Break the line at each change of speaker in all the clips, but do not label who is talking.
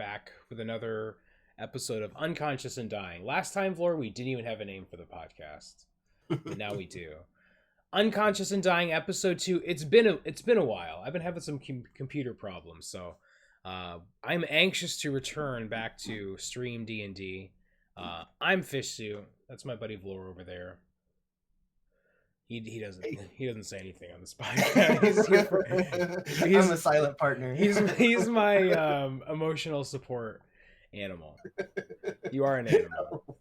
back with another episode of Unconscious and Dying. Last time, Vlor, we didn't even have a name for the podcast, but now we do. Unconscious and Dying episode 2. It's been a while. I've been having some computer problems, so I'm anxious to return back to stream D&D. I'm Fishsuit. That's my buddy Vlor over there. He doesn't say anything on this podcast.
I'm a silent partner.
He's my emotional support animal. You are an animal.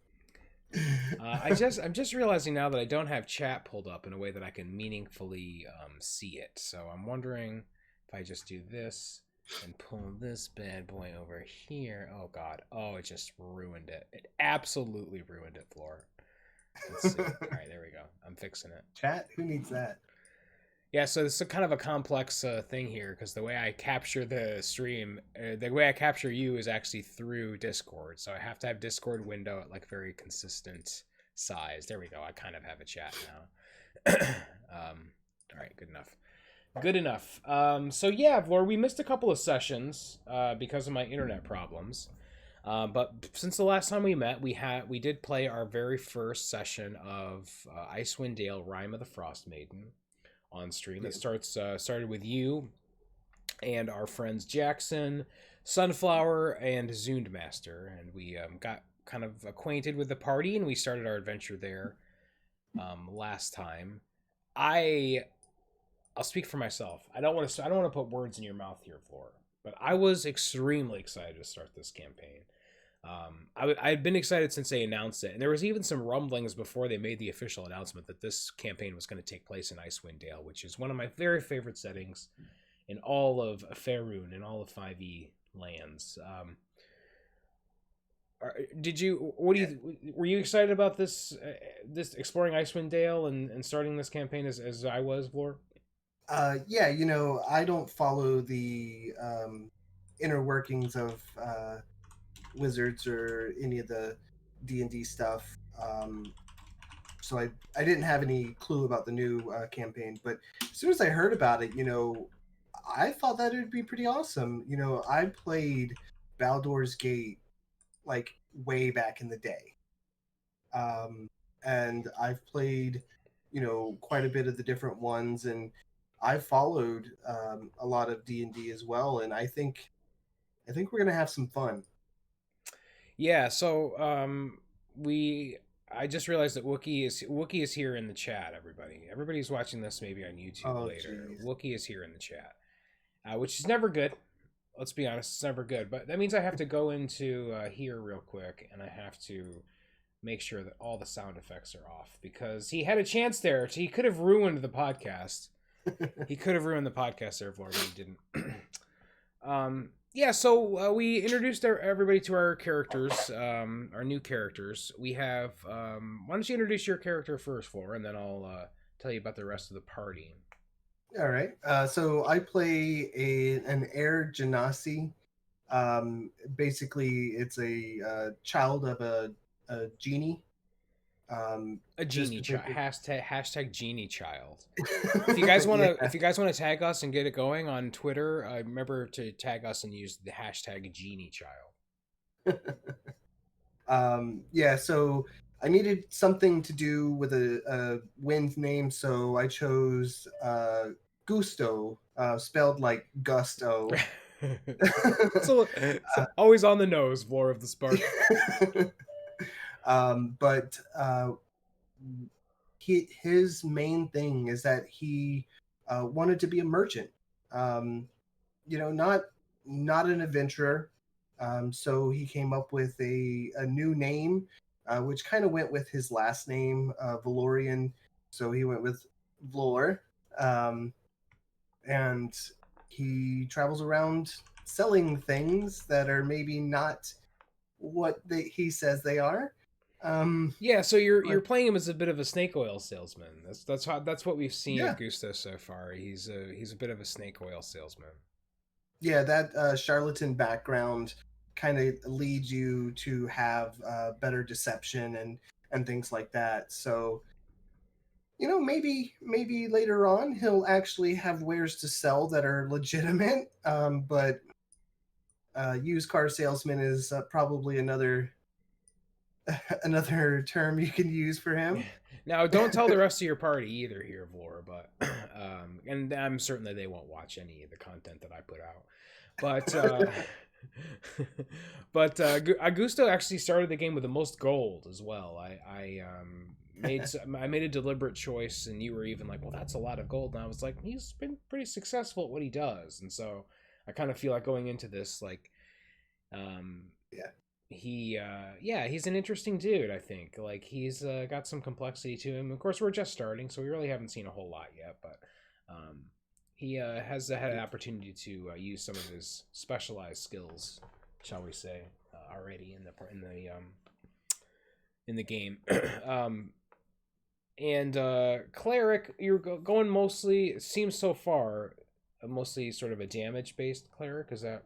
I'm just realizing now that I don't have chat pulled up in a way that I can meaningfully see it. So I'm wondering if I just do this and pull this bad boy over here. Oh God! Oh, it just ruined it. It absolutely ruined it, Floor. Let's see. All right, there we go. I'm fixing it.
Chat? Who needs that?
Yeah, so this is kind of a complex thing here because the way I capture the stream, the way I capture you is actually through Discord. So I have to have Discord window at like very consistent size. There we go. I kind of have a chat now. All right, good enough. Good enough. So yeah, Vlor, we missed a couple of sessions because of my internet problems. But since the last time we met, we did play our very first session of Icewind Dale: Rime of the Frost Maiden on stream. It started with you and our friends Jackson, Sunflower, and Zundmaster, and we got kind of acquainted with the party, and we started our adventure there last time. I'll speak for myself. I don't want to put words in your mouth here, Flora, but I was extremely excited to start this campaign. I'd been excited since they announced it, and there was even some rumblings before they made the official announcement that this campaign was going to take place in Icewind Dale, which is one of my very favorite settings in all of Faerun and all of 5e lands. Were you excited about this exploring Icewind Dale and starting this campaign as I was, Vlor?
Yeah, I don't follow the inner workings of Wizards or any of the D&D stuff, so I didn't have any clue about the new campaign. But as soon as I heard about it, I thought that it would be pretty awesome. I played Baldur's Gate like way back in the day, and I've played quite a bit of the different ones, and I followed a lot of D&D as well, and I think we're gonna have some fun.
Yeah, so I just realized that Wookie is here in the chat. Everybody's watching this maybe on YouTube later. Geez. Wookie is here in the chat, which is never good. Let's be honest, it's never good. But that means I have to go into here real quick, and I have to make sure that all the sound effects are off because he had a chance there. He could have ruined the podcast. He could have ruined the podcast there, Florida. He didn't. Yeah, so we introduced everybody to our characters, our new characters. We have, why don't you introduce your character first, Flora, and then I'll tell you about the rest of the party.
All right. So I play an Air Genasi. Basically, it's a child of a genie.
A genie child. Hashtag genie child. If you guys want to tag us and get it going on Twitter, remember to tag us and use the hashtag genie child.
Yeah. So I needed something to do with a wind name, so I chose Gusto, spelled like gusto.
So always on the nose, War of the Spark.
But his main thing is that he wanted to be a merchant. Not an adventurer. So he came up with a new name, which kind of went with his last name, Valorian. So he went with Vlor, and he travels around selling things that are maybe not what he says they are.
Yeah, so you're playing him as a bit of a snake oil salesman. That's what we've seen of Gusto so far. He's a bit of a snake oil salesman.
Yeah, that charlatan background kind of leads you to have better deception and things like that. So, maybe later on he'll actually have wares to sell that are legitimate. But Used car salesman is probably another another term you can use for him.
Now, don't tell the rest of your party either here, Vlor, but and I'm certain that they won't watch any of the content that I put out. But Augusto actually started the game with the most gold as well. I made a deliberate choice, and you were even like, "Well, that's a lot of gold," and I was like, "He's been pretty successful at what he does," and so I kind of feel like going into this like, um,
Yeah.
he's an interesting dude. I think like he's got some complexity to him. Of course, we're just starting, so we really haven't seen a whole lot yet, but um, he has had an opportunity to use some of his specialized skills, shall we say, already in the game. um, and cleric, you're going mostly. It seems so far, mostly sort of a damage based cleric. Is that?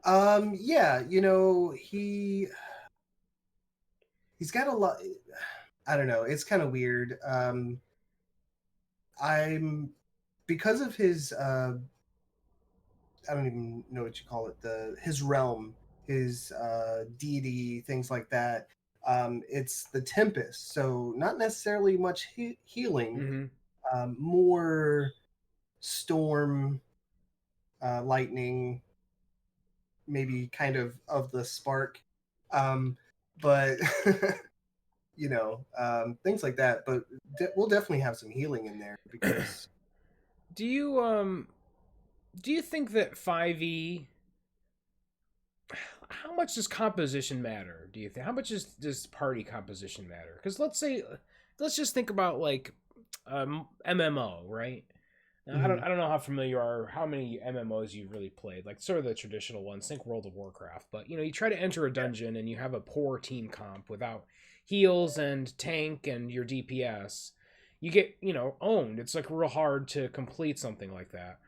Yeah, he's got a lot. I don't know. It's kind of weird. I'm because of his I don't even know what you call it, the his realm, his deity, things like that. It's the Tempest, so not necessarily much healing,
Mm-hmm.
more storm, lightning, maybe kind of the spark, but things like that. But we'll definitely have some healing in there because
Do you do you think that 5e, how much does composition matter? Do you think how much does party composition matter? Because let's just think about like MMO, right? Now,
mhm,
I don't know how familiar you are, how many MMOs you've really played, like sort of the traditional ones. Think World of Warcraft, but you try to enter a
yeah.
dungeon and you have a poor team comp without heals and tank and your DPS. You get owned. It's like real hard to complete something like that.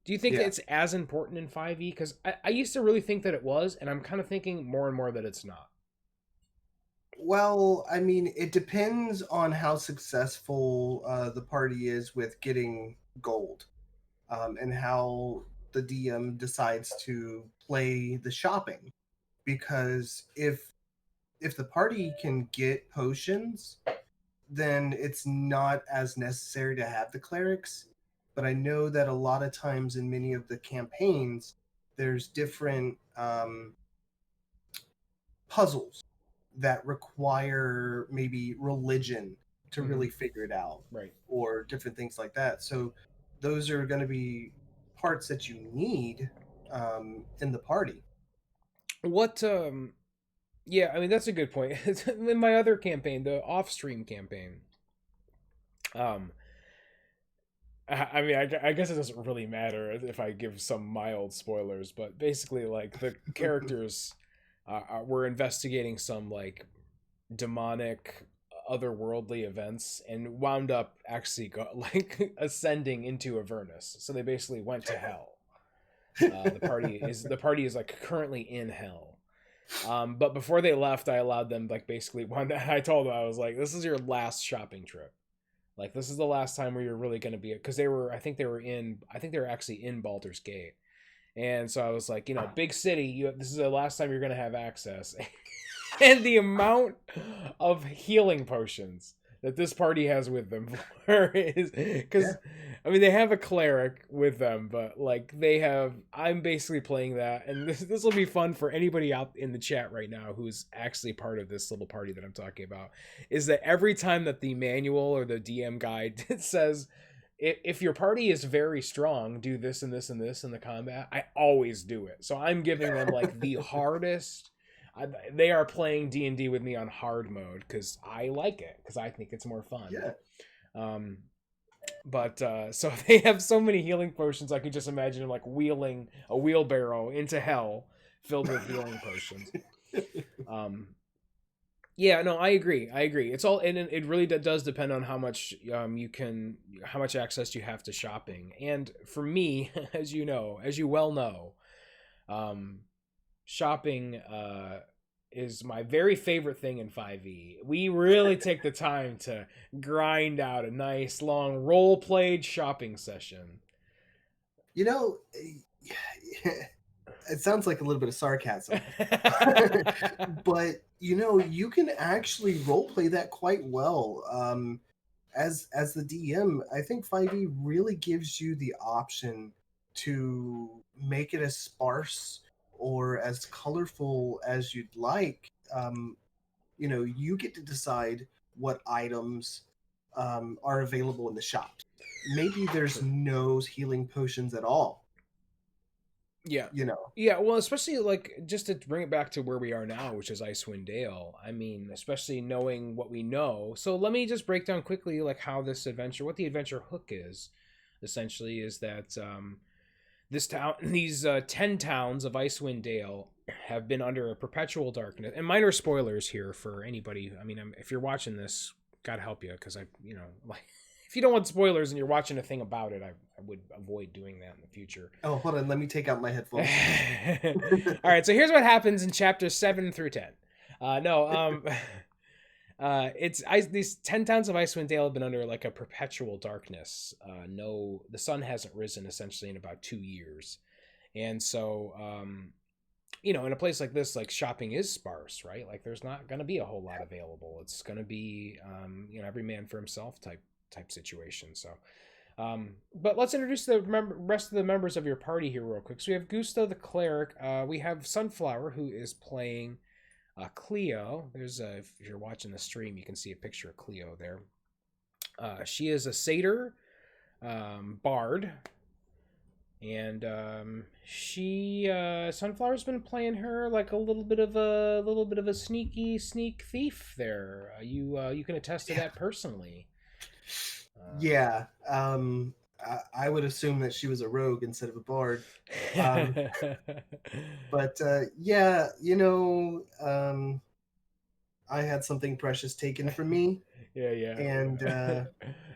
Do you think
Yeah.
it's as important in 5e? Because I used to really think that it was, and I'm kind of thinking more and more that it's not.
Well, I mean, it depends on how successful the party is with getting gold, and how the DM decides to play the shopping. Because if the party can get potions, then it's not as necessary to have the clerics. But I know that a lot of times in many of the campaigns, there's different puzzles that require maybe religion to
Mm-hmm.
really figure it out,
Right.
or different things like that. So those are going to be parts that you need in the party.
What Yeah, I mean that's a good point. In my other campaign, the off-stream campaign, um, I mean, I guess it doesn't really matter if I give some mild spoilers, but basically, like the characters were investigating some like demonic, otherworldly events, and wound up actually like ascending into Avernus. So they basically went to hell. The party is like currently in hell. But before they left, I allowed them like basically one. I told them I was like, "This is your last shopping trip. Like this is the last time where you're really going to be." Because they were, I think they were actually in Baldur's Gate, and so I was like, big city. This is the last time you're going to have access, and the amount of healing potions that this party has with them is
Yeah.
because I mean they have a cleric with them, but like I'm basically playing that, and this will be fun for anybody out in the chat right now who's actually part of this little party that I'm talking about. Is that every time that the manual or the DM guide says if your party is very strong, do this and this and this in the combat, I always do it. So I'm giving them like the hardest. They are playing D&D with me on hard mode because I like it because I think it's more fun.
Yeah.
Um, but so they have so many healing potions. I could just imagine them like wheeling a wheelbarrow into hell filled with healing potions. Um, yeah, no, I agree. I agree. It's all, and it really does depend on how much how much access you have to shopping. And for me, as as you well know, um, shopping is my very favorite thing in 5e. We really take the time to grind out a nice long role played shopping session.
you know It sounds like a little bit of sarcasm. But you can actually role play that quite well. As the DM, I think 5e really gives you the option to make it as sparse or as colorful as you'd like. You get to decide what items are available in the shop. Maybe there's
True.
no healing potions at all.
Yeah.
You know.
Yeah, well, especially like just to bring it back to where we are now, which is Icewind Dale. I mean, especially knowing what we know. So let me just break down quickly like how this adventure, what the adventure hook is. Essentially, is that this town, these 10 towns of Icewind Dale have been under a perpetual darkness. And minor spoilers here for anybody. I mean, if you're watching this, God help you, because like if you don't want spoilers and you're watching a thing about it, I would avoid doing that in the future.
Oh, hold on. Let me take out my headphones.
All right, so here's what happens in chapters 7 through 10. No, these 10 towns of Icewind Dale have been under like a perpetual darkness. No, the sun hasn't risen essentially in about 2 years, and so in a place like this, like shopping is sparse, right? Like there's not going to be a whole lot available. It's going to be every man for himself type situation. So but let's introduce the rest of the members of your party here real quick. So we have Gusto the cleric. We have Sunflower, who is playing Cleo. There's if you're watching the stream, you can see a picture of Cleo there. She is a satyr bard, and Sunflower's been playing her like a little bit of a sneak thief there. You can attest to that personally.
Yeah. I would assume that she was a rogue instead of a bard. But yeah, I had something precious taken from me,
yeah.
and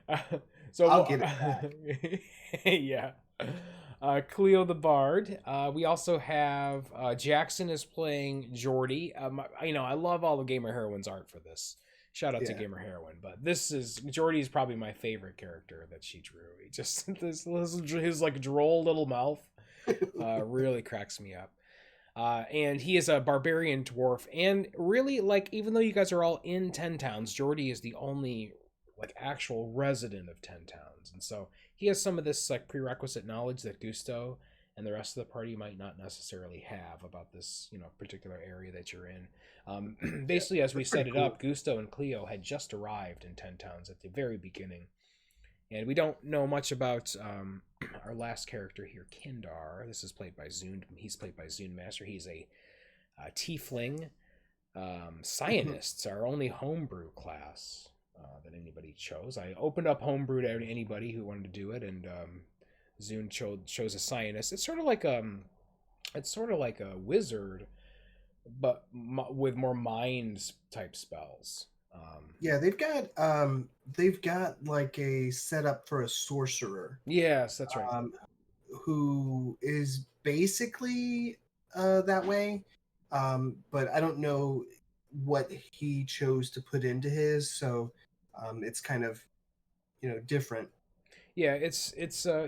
I'll
So
get it back.
yeah. Cleo the Bard. We also have Jackson is playing Jordy. I love all the Gamer Heroine's art for this. Shout out to
Yeah.
Gamer Heroine, but Jordy's probably my favorite character that she drew. He just his like droll little mouth really cracks me up. And he is a barbarian dwarf, and really like even though you guys are all in 10 towns, Jordy is the only like actual resident of 10 towns, and so he has some of this like prerequisite knowledge that Gusto and the rest of the party might not necessarily have about this particular area that you're in. Basically, as we
That's
set
pretty
it
cool.
up, Gusto and Cleo had just arrived in 10 towns at the very beginning, and we don't know much about our last character here, Kindar. This is played by Zune. He's played by Zune Master. He's a tiefling. Scientists, our only homebrew class that anybody chose. I opened up homebrew to anybody who wanted to do it, and Zune chose a scientist. It's sort of like a wizard, but with more mind type spells.
Yeah, they've got like a setup for a sorcerer,
Yes, that's right.
who is basically that way, but I don't know what he chose to put into his, so it's kind of different.
Yeah, it's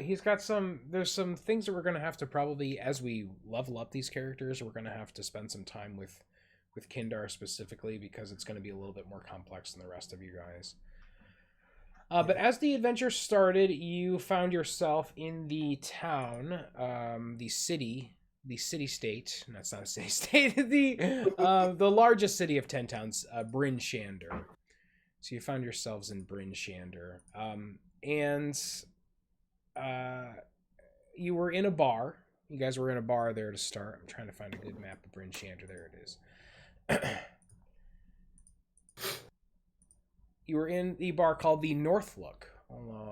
he's got there's some things that we're gonna have to probably as we level up these characters, we're gonna have to spend some time with Kindar specifically because it's gonna be a little bit more complex than the rest of you guys. But as the adventure started, you found yourself in the town, the city state. That's not a city state. The largest city of 10 towns, Bryn Shander. So you found yourselves in Bryn Shander, and you were in a bar. You guys were in a bar there to start. I'm trying to find a good map of Bryn Shander. There it is. You were in the bar called the North Look,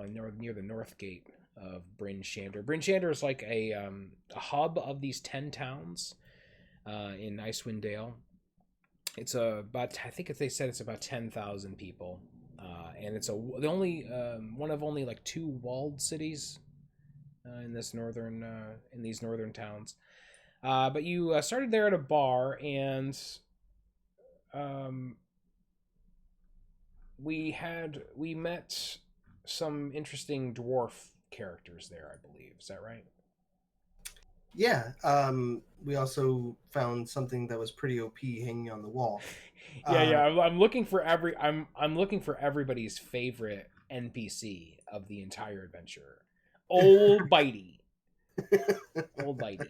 near the north gate of Bryn Shander. Bryn Shander is like a hub of these 10 towns in Icewind Dale. It's about, I think if they said it's about 10,000 people, and it's the only one of only like 2 walled cities in these northern towns. But you started there at a bar, and we met some interesting dwarf characters there, I believe. Is that right?
Yeah. We also found something that was pretty OP hanging on the wall.
Yeah.
Uh,
I'm looking for I'm looking for everybody's favorite NPC of the entire adventure. Old Bitey. Old Bitey.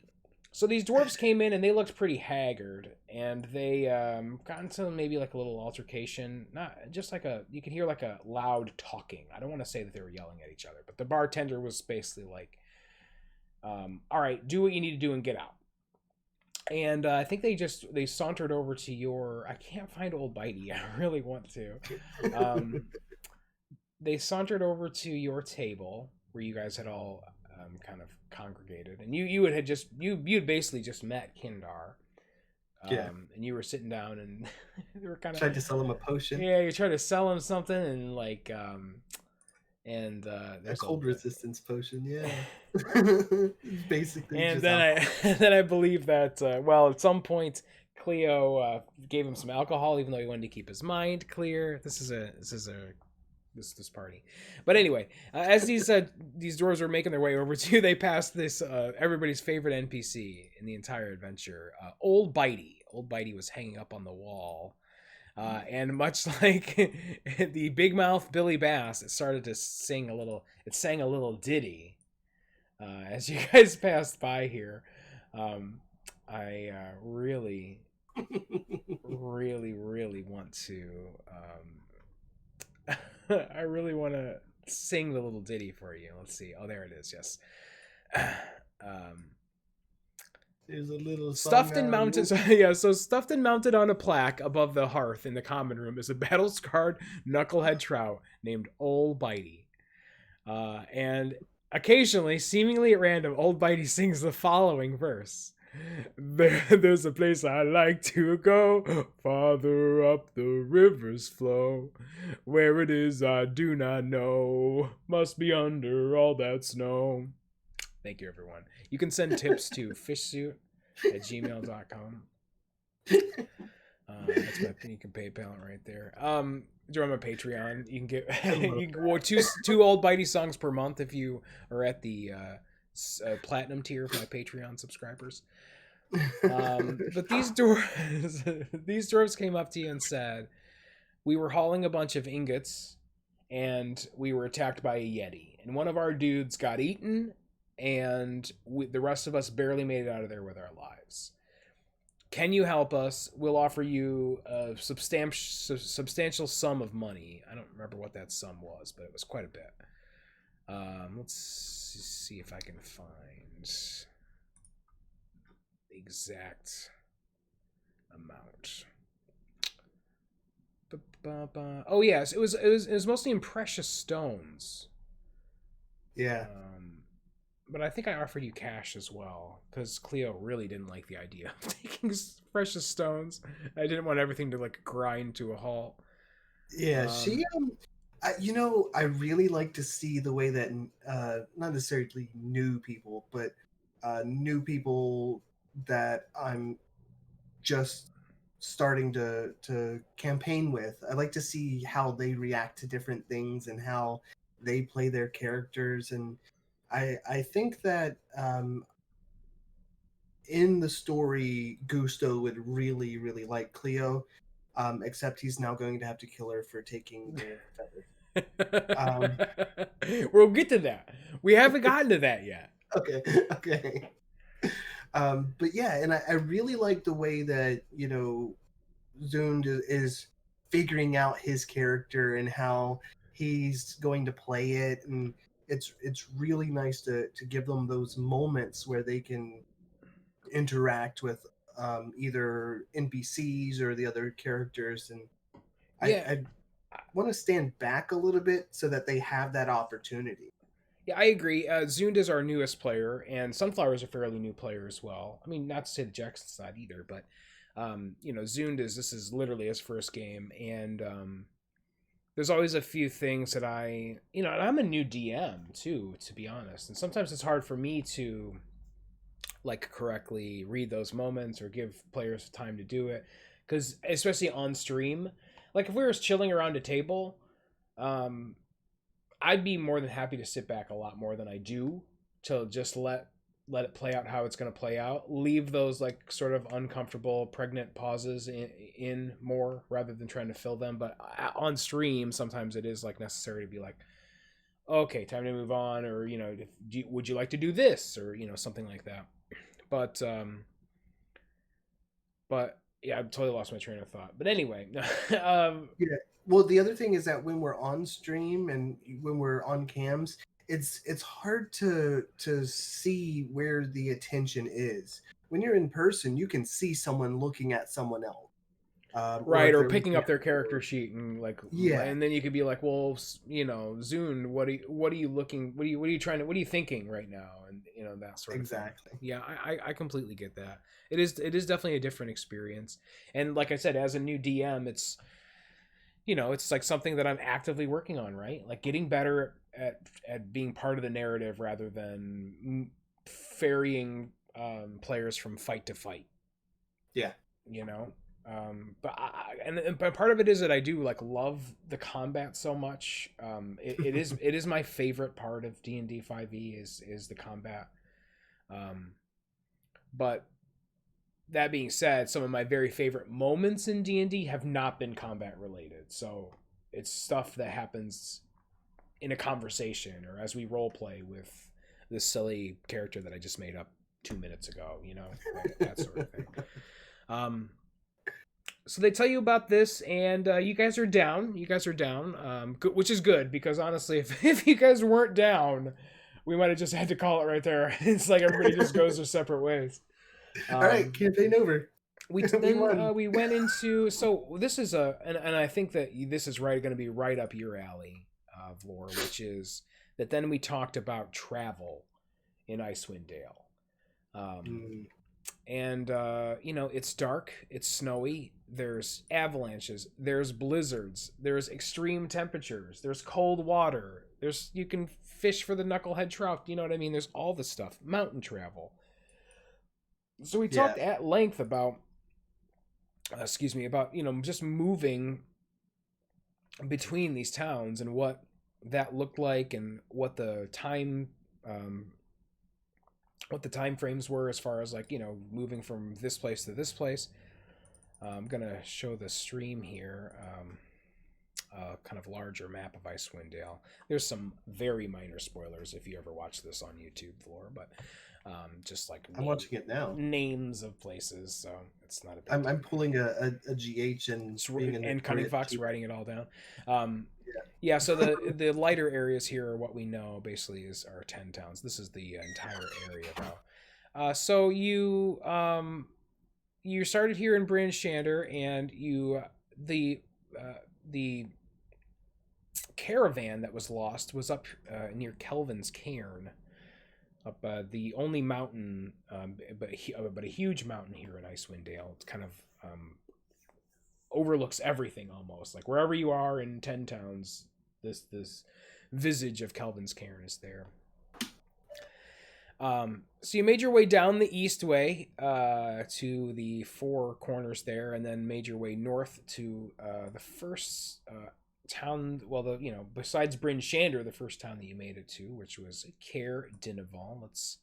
So these dwarves came in and they looked pretty haggard, and they got into maybe like a little altercation. Not just like a you could hear like a loud talking. I don't want to say that they were yelling at each other, but the bartender was basically like, "All right, do what you need to do and get out." And I think they sauntered over to your. I can't find Old Bitey. I really want to. Um, they sauntered over to your table where you guys had all kind of congregated, and you had just you'd basically just met Kindar,
yeah.
and you were sitting down, and they were kind of
Tried to sell him a potion,
yeah, you try to sell him something, and
a
there's
cold
old
resistance potion. Yeah. He's basically
and
just
then
alcohol.
then I believe that well at some point Cleo gave him some alcohol even though he wanted to keep his mind clear. This party. But anyway, as these dwarves were making their way over to you, they passed this everybody's favorite NPC in the entire adventure, Old Bitey. Old Bitey was hanging up on the wall, and much like the big mouth Billy Bass, it started to sing a little. It sang a little ditty as you guys passed by here. Um, I really, really want to. I really want to sing the little ditty for you. Let's see. Oh, there it is. Yes. um,
There's a little song
stuffed and
I
mounted.
wrote.
So, yeah. So stuffed and mounted on a plaque above the hearth in the common room is a battle scarred knucklehead trout named Old Bitey. And occasionally, seemingly at random, Old Bitey sings the following verse. There's a place I like to go, farther up the river's flow. Where it is I do not know, must be under all that snow. Thank you, everyone. You can send tips to fishsuit@gmail.com. That's my you can PayPal it right there. Join my Patreon. You can get
I love
you can go two Old Bitey songs per month if you are at the platinum tier of my Patreon subscribers. But these dwarves, these dwarves came up to you and said, "We were hauling a bunch of ingots, and we were attacked by a yeti, and one of our dudes got eaten, and the rest of us barely made it out of there with our lives. Can you help us? We'll offer you a substantial sum of money. I don't remember what that sum was, but it was quite a bit. Let's see if I can find the exact amount. Oh yes, it was mostly in precious stones.
Yeah.
But I think I offered you cash as well because Cleo really didn't like the idea of taking precious stones. I didn't want everything to like grind to a halt.
Yeah,
Um,
I really like to see the way that not necessarily new people, but new people that I'm just starting to campaign with. I like to see how they react to different things and how they play their characters, and I think that in the story, Gusto would really like Cleo, except he's now going to have to kill her for taking the feather. Um,
we'll get to that. We haven't gotten to that yet.
okay, okay. But yeah, and I really like the way that Zund is figuring out his character and how he's going to play it, and it's really nice to give them those moments where they can interact with either NPCs or the other characters, and
Yeah,
I want to stand back a little bit so that they have that opportunity.
yeah, I agree. Zund is our newest player, and Sunflower is a fairly new player as well. I mean, not to say that Jackson's not either, but Zund is this is literally his first game, and there's always a few things that and I'm a new DM too, to be honest, and sometimes it's hard for me to like correctly read those moments or give players time to do it, because especially on stream, like if we were chilling around a table, um, I'd be more than happy to sit back a lot more than I do to just let let it play out how it's going to play out. Leave those like sort of uncomfortable pregnant pauses in more rather than trying to fill them. But on stream, sometimes it is like necessary to be like, okay, time to move on, or would you like to do this, or something like that. But yeah, I totally lost my train of thought. But anyway,
Yeah. Well, the other thing is that when we're on stream and when we're on cams, it's hard to see where the attention is. When you're in person, you can see someone looking at someone else, or
right,
if
or
they're
picking
looking
up
at
their
the
character
board.
sheet and like,
Yeah,
and then you could be like, well, Zune, what are you looking, what are you trying to, what are you thinking right now, and that sort of thing.
exactly.
Yeah, I completely get that. It is definitely a different experience, and like I said, as a new DM, it's like something that I'm actively working on, right? Like getting better at being part of the narrative rather than ferrying players from fight to fight.
Yeah.
You know, but part of it is that I do like love the combat so much. It is my favorite part of D&D 5e is the combat. But that being said, some of my very favorite moments in D&D have not been combat related. So it's stuff that happens in a conversation or as we role play with this silly character that I just made up 2 minutes ago, that sort of thing. So they tell you about this, and you guys are down. Which is good because honestly, if you guys weren't down, we might have just had to call it right there. It's like everybody just goes their separate ways.
All right, campaign over.
We
We won.
we went into, so this is and I think that this is going to be right up your alley, Vlor, which is that then we talked about travel in Icewind Dale. And it's dark, it's snowy, there's avalanches, there's blizzards, there's extreme temperatures, there's cold water, you can fish for the knucklehead trout, you know what I mean? There's all this stuff, mountain travel. So we talked at length about just moving between these towns and what that looked like and what the time frames were as far as like moving from this place to this place. I'm gonna show the stream here, kind of larger map of Icewind Dale. There's some very minor spoilers if you ever watch this on YouTube, Vlor, but just like
I'm watching it now.
Names of places, so it's not a big
I'm pulling a GH and
Cunning Fox writing it all down. Yeah, so the lighter areas here are what we know basically is our 10 towns. This is the entire area though. So you started here in Bryn Shander, and the caravan that was lost was up near Kelvin's Cairn, up the only mountain, but a huge mountain here in Icewind Dale. It's kind of overlooks everything almost. Like wherever you are in 10 towns, this visage of Kelvin's Cairn is there. So you made your way down the east way to the four corners there, and then made your way north to the first town. Well, besides Bryn Shander, the first town that you made it to, which was Cair Dineval. Let's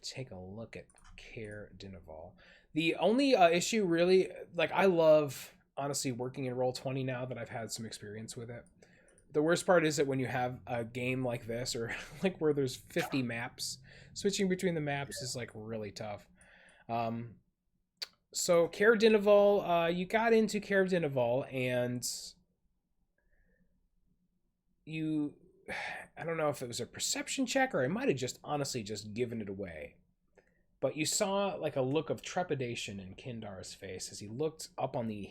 take a look at Cair Dineval. The only issue, really, like I love honestly working in Roll20 now that I've had some experience with it. The worst part is that when you have a game like this, or like where there's 50 maps, switching between the maps is like really tough. So Cair Dineval, you got into Cair Dineval, and I don't know if it was a perception check or I might have just honestly just given it away, but you saw like a look of trepidation in Kindar's face as he looked up on the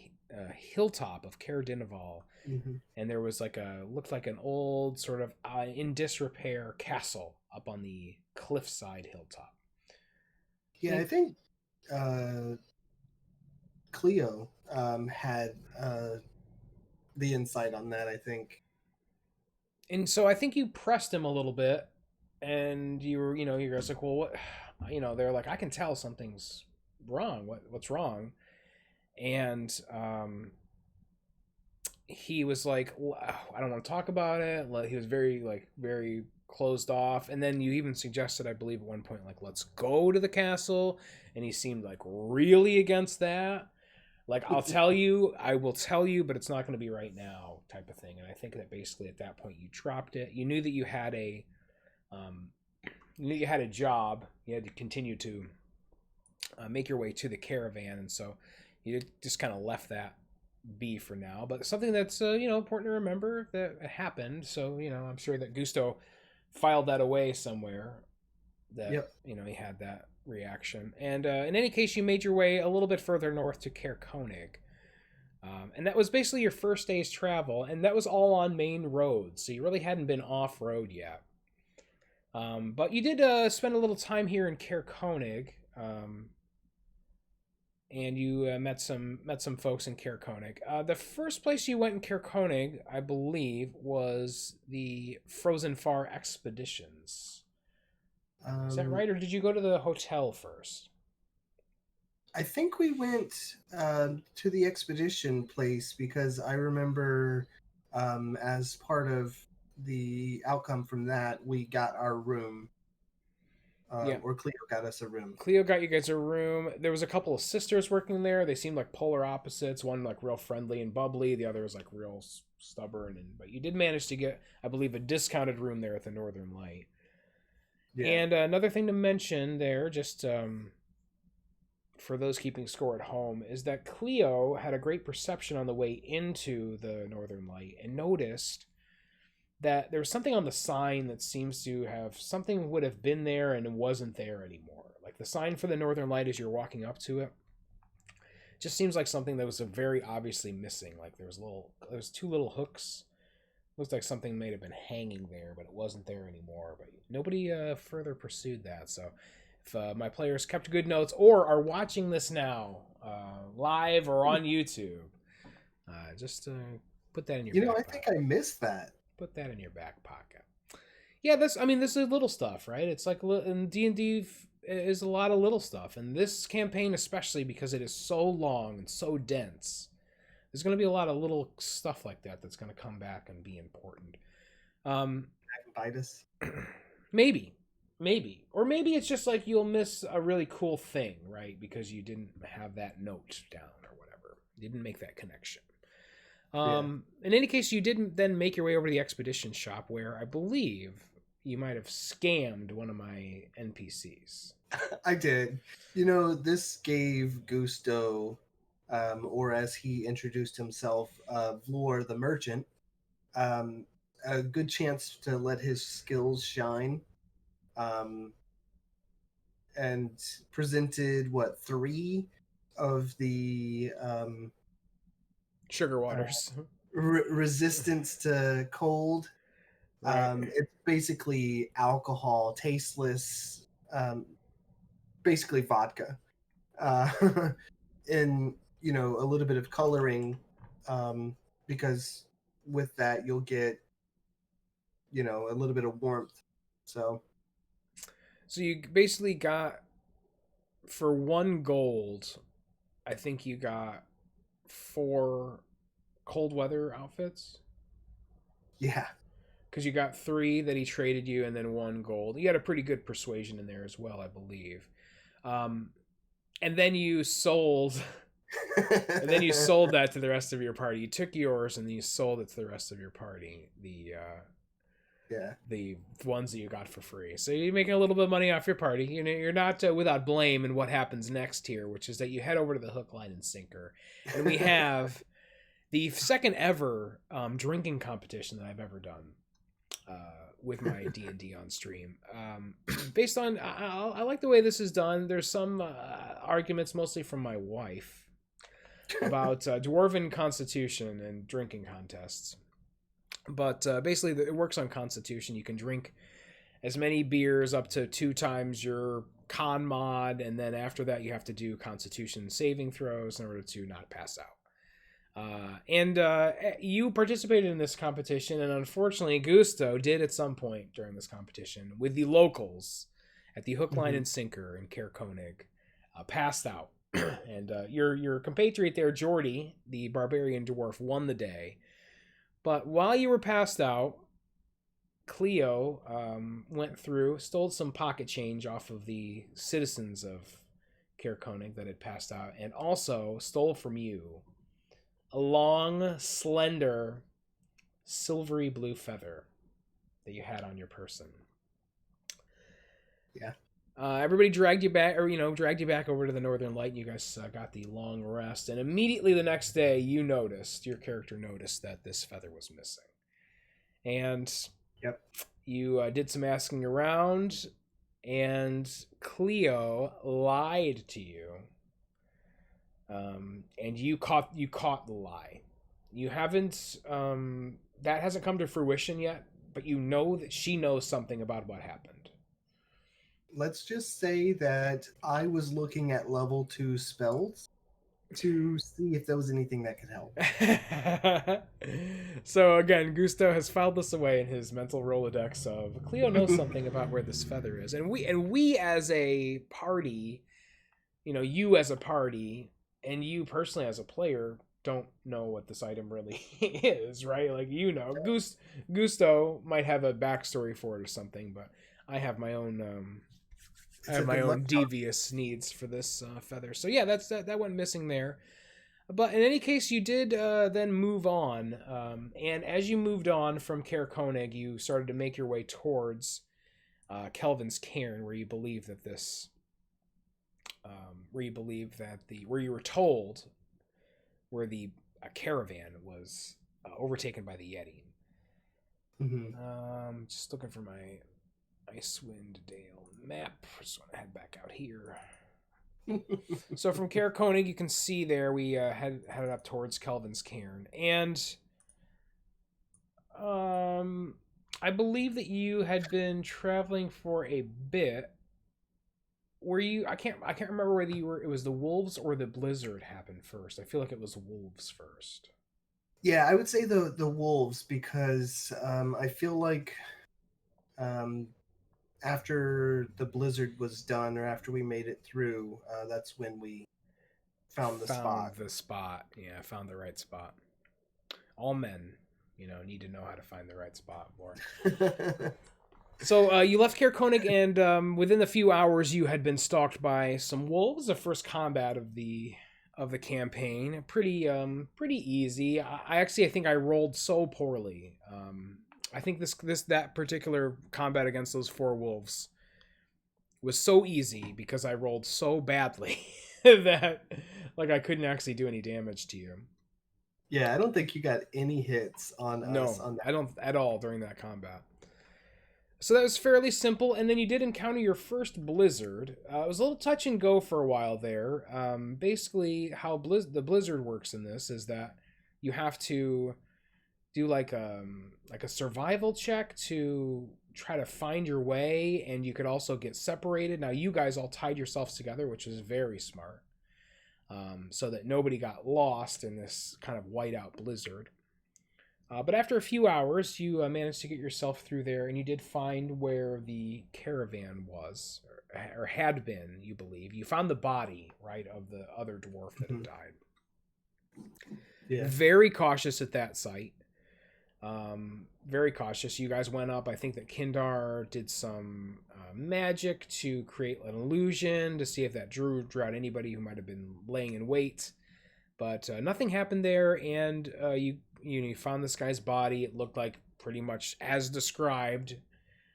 hilltop of Cair Dineval, and there was looked like an old sort of in disrepair castle up on the cliffside hilltop.
Yeah, I think Cleo had the insight on that, I think.
And so I think you pressed him a little bit, and you were, you guys like, well, what, they're like, I can tell something's wrong. What's wrong? And he was like, well, I don't want to talk about it. He was very closed off. And then you even suggested, I believe, at one point, like, let's go to the castle. And he seemed like really against that. Like, I will tell you, but it's not going to be right now, type of thing. And I think that basically at that point you dropped it. You knew that um, you had a job. You had to continue to make your way to the caravan, and so you just kind of left that be for now. But something that's important to remember that happened. So I'm sure that Gusto filed that away somewhere. That
Yep.
he had that reaction. And in any case, you made your way a little bit further north to Caer Konig. And that was basically your first day's travel, and that was all on main roads, so you really hadn't been off road yet. But you did spend a little time here in Caer Konig, and you met some folks in Caer Konig. The first place you went in Caer Konig, I believe, was the Frozen Far Expeditions. Is that right, or did you go to the hotel first?
I think we went to the expedition place because I remember as part of the outcome from that, we got our room.
Yeah.
Or Cleo got us a room.
Cleo got you guys a room. There was a couple of sisters working there. They seemed like polar opposites. One like real friendly and bubbly. The other was like real stubborn. But you did manage to get, I believe, a discounted room there at the Northern Light. Yeah. And another thing to mention there, just for those keeping score at home, is that Cleo had a great perception on the way into the Northern Light and noticed that there was something on the sign that seems to have something would have been there and wasn't there anymore. Like the sign for the Northern Light as you're walking up to it, just seems like something that was very obviously missing. Like there was two little hooks. Looks like something may have been hanging there, but it wasn't there anymore. But nobody further pursued that. So if my players kept good notes or are watching this now, live or on YouTube, just put that in your back
pocket. I think I missed that.
Put that in your back pocket. Yeah, this is little stuff, right? It's like in D&D is a lot of little stuff. And this campaign especially, because it is so long and so dense, there's going to be a lot of little stuff like that that's going to come back and be important.
Vitus?
Maybe. Or maybe it's just like you'll miss a really cool thing, right? Because you didn't have that note down or whatever. You didn't make that connection. In any case, you didn't then make your way over to the expedition shop where I believe you might have scammed one of my NPCs.
I did. This gave Gusto, or as he introduced himself, Vlor the merchant, a good chance to let his skills shine. And presented, 3 of the
sugar waters.
Resistance to cold. Right. It's basically alcohol, tasteless, basically vodka. And, a little bit of coloring, because with that you'll get, a little bit of warmth. So
you basically got, for 1 gold, I think you got 4 cold weather outfits.
Yeah.
Because you got 3 that he traded you and then 1 gold. You had a pretty good persuasion in there as well, I believe. And then you sold... and then you sold that to the rest of your party. You took yours and then you sold it to the rest of your party. The ones that you got for free. So you're making a little bit of money off your party. You're not without blame in what happens next here, which is that you head over to the hook, line, and sinker. And we have the second ever drinking competition that I've ever done with my D&D on stream. Based on, I like the way this is done. There's some arguments, mostly from my wife, about dwarven constitution and drinking contests. But basically, it works on constitution. You can drink as many beers up to 2 times your con mod, and then after that, you have to do constitution saving throws in order to not pass out. And you participated in this competition, and unfortunately, Gusto did at some point during this competition with the locals at the hook, line, and sinker in Caer Konig, passed out. And your compatriot there, Jordy, the barbarian dwarf, won the day. But while you were passed out, Cleo went through, stole some pocket change off of the citizens of Caer Konig that had passed out, and also stole from you a long, slender, silvery blue feather that you had on your person.
Yeah.
Everybody dragged you back, or dragged you back over to the Northern Light. And you guys got the long rest, and immediately the next day, your character noticed that this feather was missing, and
Yep.
you did some asking around, and Cleo lied to you, and you caught the lie. You haven't that hasn't come to fruition yet, but you know that she knows something about what happened.
Let's just say that I was looking at level 2 spells to see if there was anything that could help.
So again, Gusto has filed this away in his mental Rolodex of Cleo knows something about where this feather is, and we as a party, you as a party, and you personally as a player don't know what this item really is, right? Like Gusto might have a backstory for it or something, but I have my own. I have my own devious needs for this feather. So yeah, that went missing there. But in any case, you did then move on, and as you moved on from Caer Konig, you started to make your way towards Kelvin's Cairn, where you believe that where you were told where the caravan was overtaken by the Yeti.
Mm-hmm.
Just looking for my Icewind Dale map. Just want to head back out here. So from Caer Konig, you can see there we headed up towards Kelvin's Cairn, and I believe that you had been traveling for a bit. Were you? I can't remember whether you were. It was the wolves or the blizzard happened first. I feel like it was wolves first.
Yeah, I would say the wolves because I feel like after the blizzard was done or after we made it through, that's when we found the spot.
Yeah, found the right spot. All men, need to know how to find the right spot for. So you left Caer Konig, and within a few hours, you had been stalked by some wolves. The first combat of the campaign, pretty easy. I think I rolled so poorly. I think that particular combat against those 4 wolves was so easy because I rolled so badly that I couldn't actually do any damage to you.
Yeah, I don't think you got any hits on us on that.
I don't at all during that combat. So that was fairly simple, and then you did encounter your first blizzard. It was a little touch and go for a while there. Basically, how the blizzard works in this is that you have to do like a survival check to try to find your way, and you could also get separated. Now you guys all tied yourselves together, which is very smart, so that nobody got lost in this kind of whiteout blizzard. But after a few hours, you managed to get yourself through there, and you did find where the caravan was, or had been, you believe. You found the body, right, of the other dwarf that had died.
Yeah.
Very cautious at that site. Very cautious. You guys went up. I think that Kindar did some magic to create an illusion to see if that drew out anybody who might have been laying in wait. But nothing happened there, and you found this guy's body. It looked like pretty much as described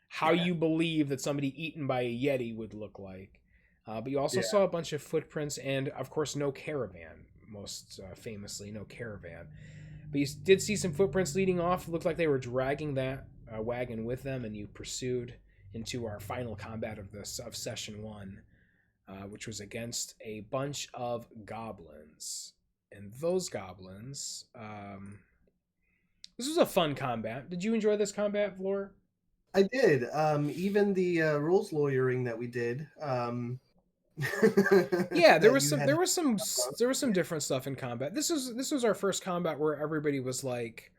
how you believe that somebody eaten by a Yeti would look like. But you also saw a bunch of footprints and, of course, no caravan. Most famously, no caravan. But you did see some footprints leading off. It looked like they were dragging that wagon with them, and you pursued into our final combat of session 1, which was against a bunch of goblins. And those goblins... this was a fun combat. Did you enjoy this combat, Vlor?
I did. Even the rules lawyering that we did.
Yeah, there was some different stuff in combat. This was our first combat where everybody was like,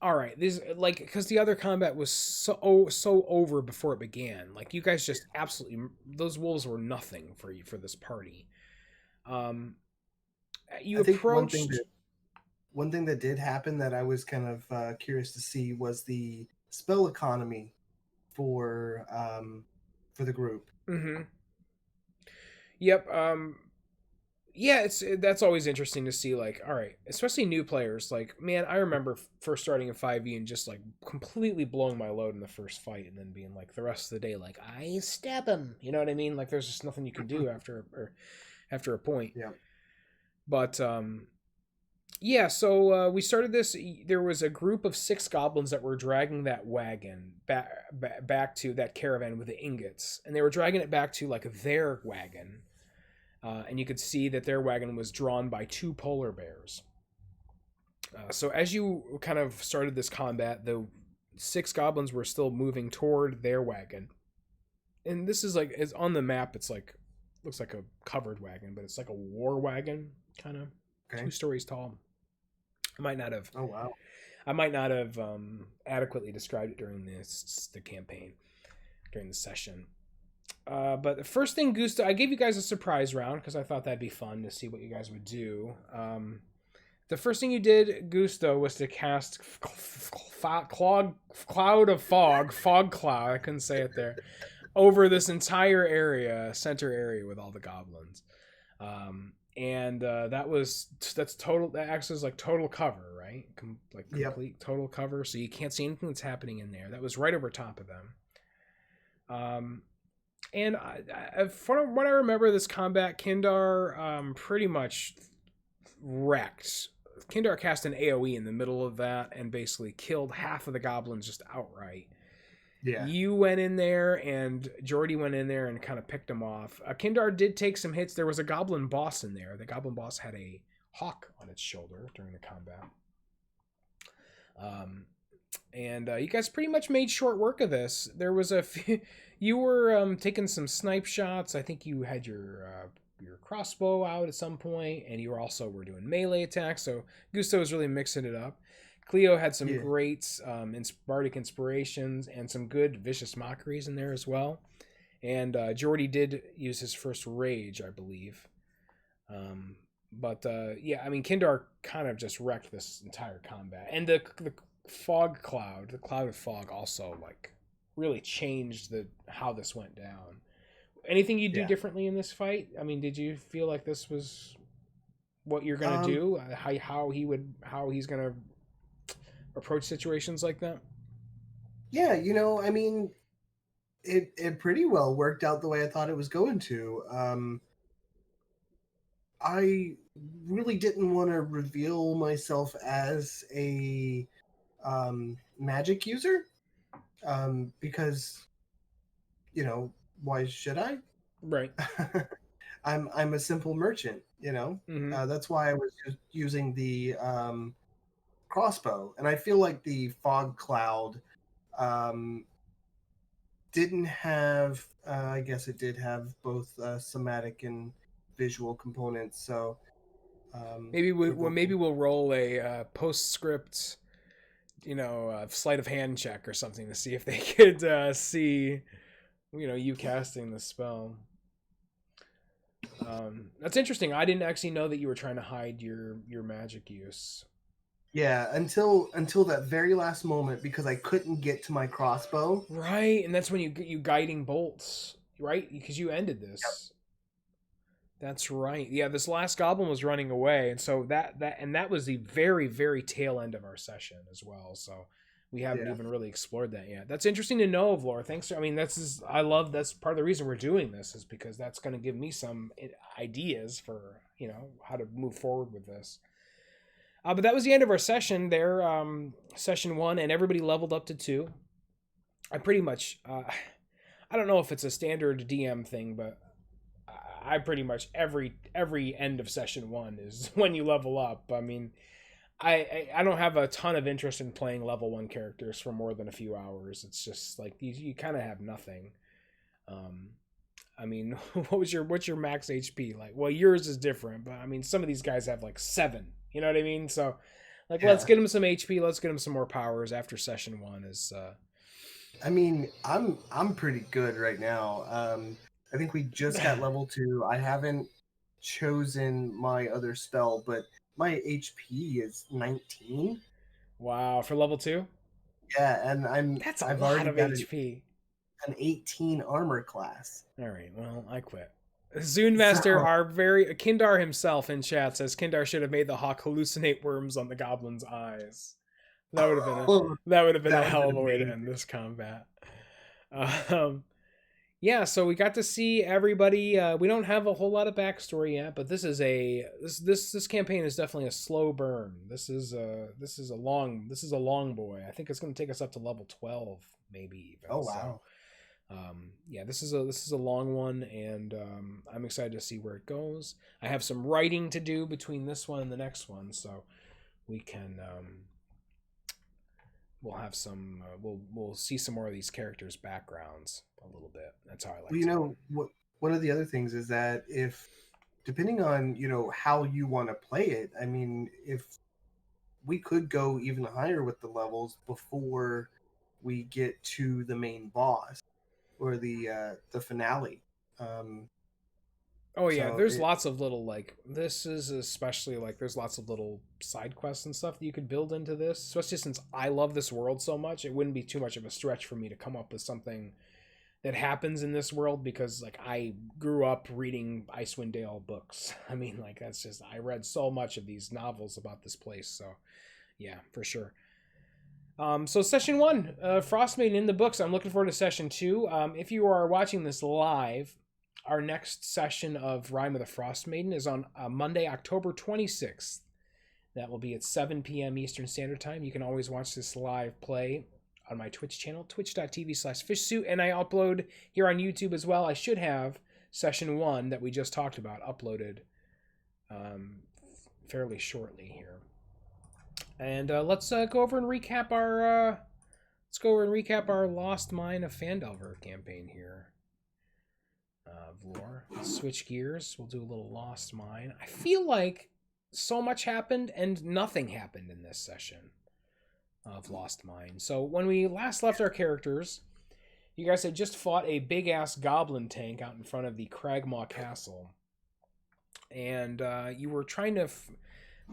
all right, this because the other combat was so over before it began. Like you guys just absolutely, those wolves were nothing for you for this party. You approached.
One thing that did happen that I was kind of curious to see was the spell economy for the group.
Mm-hmm. Yep. Yeah, it's that's always interesting to see. Like, all right, especially new players. Like, man, I remember first starting in 5e and just like completely blowing my load in the first fight, and then being like the rest of the day, like I stab him. You know what I mean? Like, there's just nothing you can do after a point.
Yeah.
But yeah, so we started this. There was a group of 6 goblins that were dragging that wagon back to that caravan with the ingots, and they were dragging it back to like their wagon. And you could see that their wagon was drawn by 2 polar bears. So as you kind of started this combat, the 6 goblins were still moving toward their wagon, and this is like is on the map. It's like looks like a covered wagon, but it's like a war wagon, kind of
Okay.
2 stories tall. I might not have
Oh wow.
I might not have adequately described it during the campaign during the session. But the first thing, Gusto, I gave you guys a surprise round because I thought that'd be fun to see what you guys would do. The first thing you did, Gusto, was to cast cloud of fog cloud. I couldn't say it there. Over this entire area, center area with all the goblins, and that's total. That acts as like total cover, right? Like complete
Yep.
total cover, so you can't see anything that's happening in there. That was right over top of them. And from what I remember, this combat, Kindar pretty much wrecked. Kindar cast an AoE in the middle of that and basically killed half of the goblins just outright.
Yeah.
You went in there and Jordy went in there and kind of picked them off. Kindar did take some hits. There was a goblin boss in there. The goblin boss had a hawk on its shoulder during the combat. And you guys pretty much made short work of this. There was a few, you were taking some snipe shots. I think you had your crossbow out at some point, and you were doing melee attacks. So Gusto was really mixing it up. Cleo had some
Yeah.
great bardic inspirations and some good vicious mockeries in there as well. And Jordy did use his first rage, I believe. But yeah, I mean, Kindar kind of just wrecked this entire combat, and the fog cloud, the cloud of fog, also like really changed the how this went down. Anything you do
Yeah.
differently in this fight? I mean, did you feel like this was what you're gonna
Um.
do? How he's gonna approach situations like that?
Yeah. I mean, it pretty well worked out the way I thought it was going to. I really didn't want to reveal myself as a magic user because why should I?
Right.
I'm a simple merchant.
Mm-hmm.
That's why I was just using the crossbow, and I feel like the fog cloud um, didn't have. I guess it did have both somatic and visual components, so it worked.
Maybe we'll roll a postscript, sleight of hand check or something to see if they could see, you casting the spell. That's interesting. I didn't actually know that you were trying to hide your magic use.
Yeah, until that very last moment because I couldn't get to my crossbow.
Right, and that's when you guiding bolts, right? Because you ended
Yep.
this. That's right. Yeah, this last goblin was running away, and so that was the very very tail end of our session as well. So we haven't
Yeah.
even really explored that yet. That's interesting to know, Vlor. Thanks. I mean, that's part of the reason we're doing this is because that's going to give me some ideas for how to move forward with this. But that was the end of our session there, session 1, and everybody leveled up to 2. I pretty much, I don't know if it's a standard DM thing, but I pretty much every end of session 1 is when you level up. I mean, I don't have a ton of interest in playing level 1 characters for more than a few hours. It's just like you kind of have nothing. I mean, what's your max HP like? Well, yours is different, but I mean, some of these guys have like 7. You know what I mean? So, like, let's
Yeah.
get them some HP. Let's get them some more powers after session 1 is.
I mean, I'm pretty good right now. I think we just got level 2. I haven't chosen my other spell, but my HP is 19.
Wow, for level 2.
Yeah, and
That's a
I've
lot
already
of
got
HP.
an 18 armor class.
All right, well, I quit. Zunemaster,
So
our very Kindar himself in chat says Kindar should have made the hawk hallucinate worms on the goblin's eyes. That would have been a that would have been a
that would have
hell of
been
a way to
amazing.
end this combat. Um, yeah, so we got to see everybody. We don't have a whole lot of backstory yet, but this is this campaign is definitely a slow burn. This is a long boy. I think it's going to take us up to level 12, maybe even.
Oh
So,
wow.
yeah, this is a long one, and I'm excited to see where it goes. I have some writing to do between this one and the next one, so we can we'll have some we'll see some more of these characters' backgrounds a little bit. That's how I
Well,
like to.
what one of the other things is that if depending on, how you want to play it, I mean, if we could go even higher with the levels before we get to the main boss or the finale. Um,
Oh yeah,
so
there's
it
lots of little like this is especially like there's lots of little side quests and stuff that you could build into this. Especially since I love this world so much, it wouldn't be too much of a stretch for me to come up with something that happens in this world because like I grew up reading Icewind Dale books. I mean, like that's just I read so much of these novels about this place. So yeah, for sure. So session one, Frostmaiden in the books. I'm looking forward to session two. If you are watching this live, our next session of Rime of the Frostmaiden is on Monday, October 26th. That will be at 7 p.m. Eastern Standard Time. You can always watch this live play on my Twitch channel, twitch.tv/fishsuit, and I upload here on YouTube as well. I should have session one that we just talked about uploaded fairly shortly here. And let's go over and recap our Lost Mine of Phandelver campaign here. Vlor. Let's switch gears. We'll do a little Lost Mine. I feel like so much happened and nothing happened in this session of Lost Mine. So when we last left our characters, you guys had just fought a big ass goblin tank out in front of the Cragmaw Castle, and you were trying to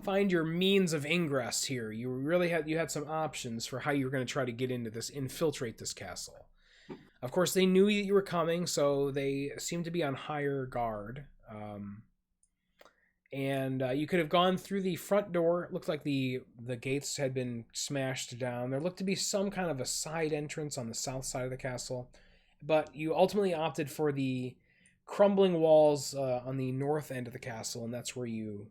find your means of ingress here. You had some options for how you were going to try to get into this, infiltrate this castle. Of course, they knew that you were coming, so they seemed to be on higher guard. And you could have gone through the front door. It looked like the gates had been smashed down. There looked to be some kind of a side entrance on the south side of the castle, but you ultimately opted for the crumbling walls on the north end of the castle, and that's where you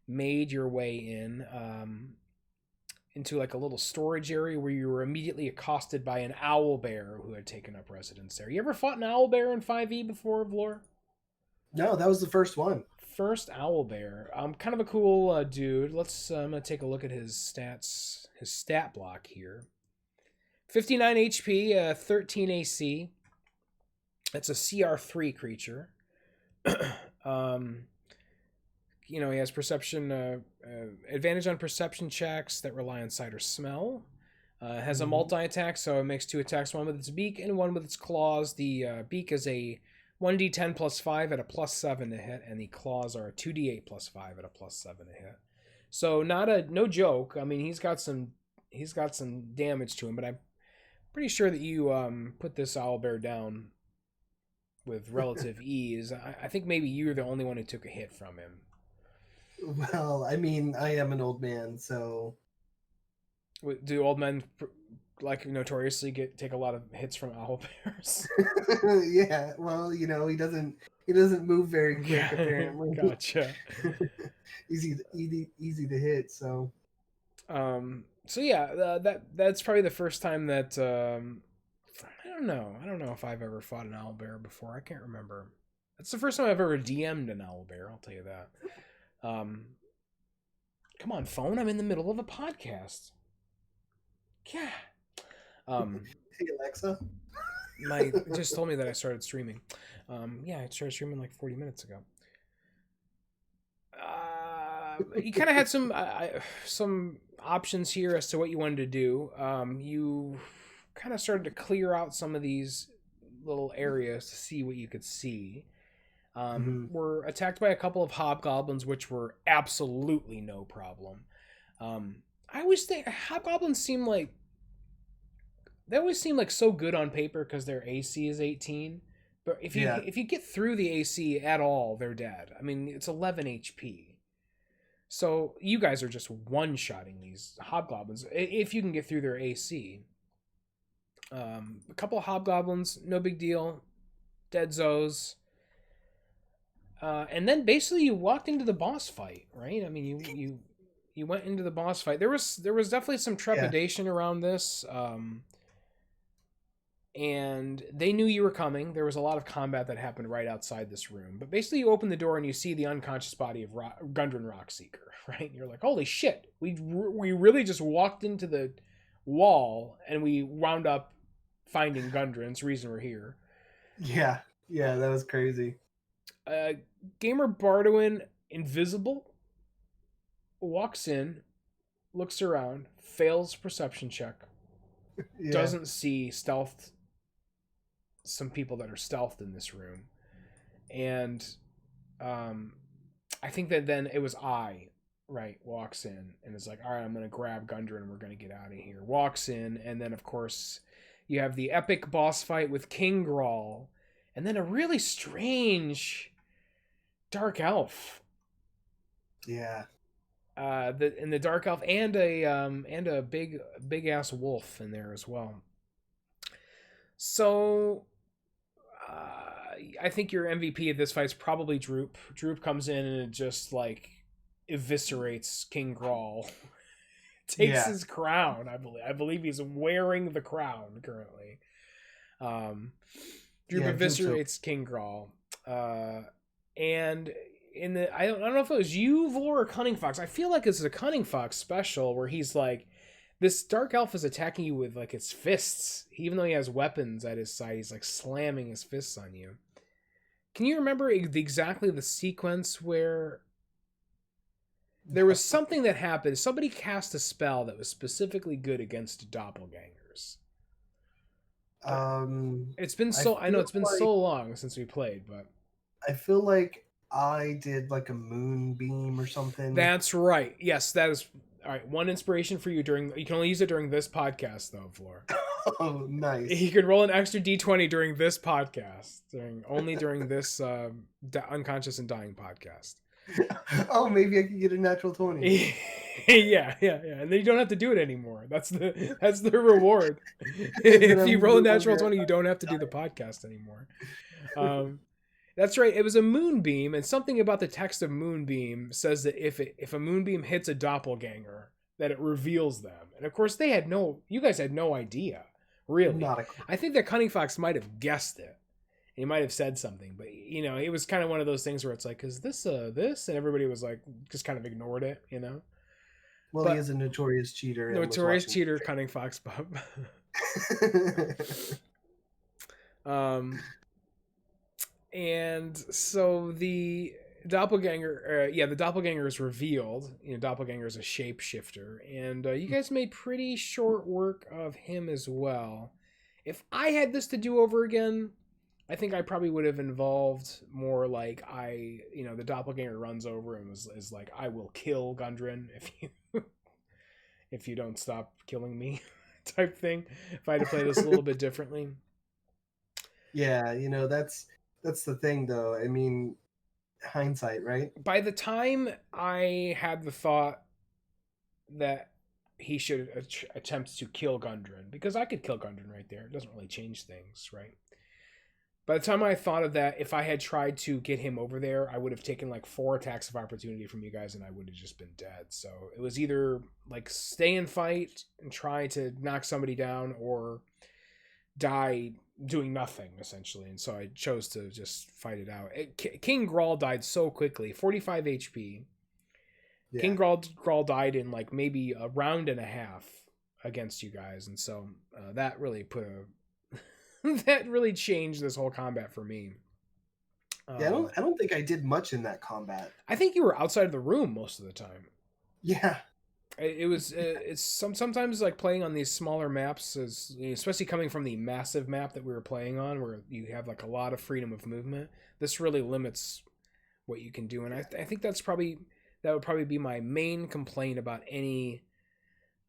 made your way in into like a little storage area where you were immediately accosted by an owl bear who had taken up residence there. You ever fought an owl bear in 5e before, Vlor?
No, that was the first one.
First owl bear. Kind of a cool dude. Let's I'm gonna take a look at his stats, his stat block here. 59 HP, 13 AC. That's a CR3 creature. He has perception, advantage on perception checks that rely on sight or smell. Has a multi-attack, so it makes 2 attacks, one with its beak and one with its claws. The beak is a 1d10 plus 5 at a plus 7 to hit, and the claws are a 2d8 plus 5 at a plus 7 to hit. So no joke. I mean, he's got some damage to him, but I'm pretty sure that you put this owlbear down with relative ease. I think maybe you're the only one who took a hit from him.
Well, I mean, I am an old man, so
Do old men like notoriously take a lot of hits from owl bears?
yeah. Well, he doesn't move very quick. Apparently,
Gotcha.
easy to hit. So,
So yeah, that's probably the first time that I don't know. I don't know if I've ever fought an owl bear before. I can't remember. That's the first time I've ever DM'd an owl bear. I'll tell you that. Come on, phone. I'm in the middle of a podcast. Yeah.
Hey Alexa.
It just told me that I started streaming. Yeah, I started streaming like 40 minutes ago. You kind of had some options here as to what you wanted to do. You kind of started to clear out some of these little areas to see what you could see. Were attacked by a couple of hobgoblins, which were absolutely no problem. I always think hobgoblins seem like they always seem like so good on paper because their AC is 18. But
Yeah.
if you get through the AC at all, they're dead. I mean, it's 11 HP. So you guys are just one-shotting these hobgoblins if you can get through their AC. A couple of hobgoblins, no big deal. Dead Zos. And then basically you walked into the boss fight, right? I mean, you went into the boss fight. There was definitely some trepidation around this, and they knew you were coming. There was a lot of combat that happened right outside this room. But basically, you open the door and you see the unconscious body of Gundren Rockseeker, right? And you're like, holy shit! We really just walked into the wall, and we wound up finding Gundren. It's the reason we're here.
Yeah, that was crazy.
Gamer Bardwin, invisible, walks in, looks around, fails perception check, doesn't see some people that are stealthed in this room, and I think that then it was walks in and is like, all right, I'm gonna grab Gundren and we're gonna get out of here. Walks in, and then of course you have the epic boss fight with King Grawl, and then a really strange dark elf.
Yeah.
The dark elf and a big ass wolf in there as well. So I think your MVP of this fight is probably Droop. Droop comes in and it just like eviscerates King Grawl. Takes his crown, I believe he's wearing the crown currently. Droop eviscerates King Grawl. And in the I don't know if it was you, Vlor, or Cunning Fox. I feel like it's a Cunning Fox special where he's like, this dark elf is attacking you with like its fists. Even though he has weapons at his side, he's like slamming his fists on you. Can you remember exactly the sequence where there was something that happened? Somebody cast a spell that was specifically good against doppelgangers. It's been so long since we played, but
I feel like I did like a moonbeam or something.
That's right. Yes, that is. All right, one inspiration for you you can only use it during this podcast, though, Vlor.
Oh, nice.
You can roll an extra d20 during this podcast, during this Unconscious and Dying podcast.
Oh, maybe I can get a natural 20.
yeah. And then you don't have to do it anymore. That's the reward. If you roll a natural 20, you don't have to do the podcast anymore. That's right. It was a moonbeam, and something about the text of moonbeam says that if a moonbeam hits a doppelganger, that it reveals them. And of course, you guys had no idea, really. I think that Cunning Fox might have guessed it. He might have said something, but it was kind of one of those things where it's like, is this this? And everybody was like, just kind of ignored it,
Well, he is a notorious cheater.
Notorious cheater, Cunning Fox Bub. And so the doppelganger, the doppelganger is revealed. Doppelganger is a shapeshifter, and you guys made pretty short work of him as well. If I had this to do over again, I think I probably would have involved more like the doppelganger runs over and is like, I will kill Gundren if you don't stop killing me, type thing. If I had to play this a little bit differently.
Yeah, that's the thing, though. I mean, hindsight, right?
By the time I had the thought that he should attempt to kill Gundren, because I could kill Gundren right there. It doesn't really change things, right? By the time I thought of that, if I had tried to get him over there, I would have taken like 4 attacks of opportunity from you guys and I would have just been dead. So it was either like stay and fight and try to knock somebody down, or die doing nothing, essentially. And so I chose to just fight it out. King Grawl died so quickly, 45 HP. Yeah. King Grawl died in like maybe a round and a half against you guys, and so that really that really changed this whole combat for me.
I don't think I did much in that combat.
I think you were outside of the room most of the time.
Yeah.
It's sometimes like playing on these smaller maps, especially coming from the massive map that we were playing on, where you have like a lot of freedom of movement. This really limits what you can do, and I think that would probably be my main complaint about any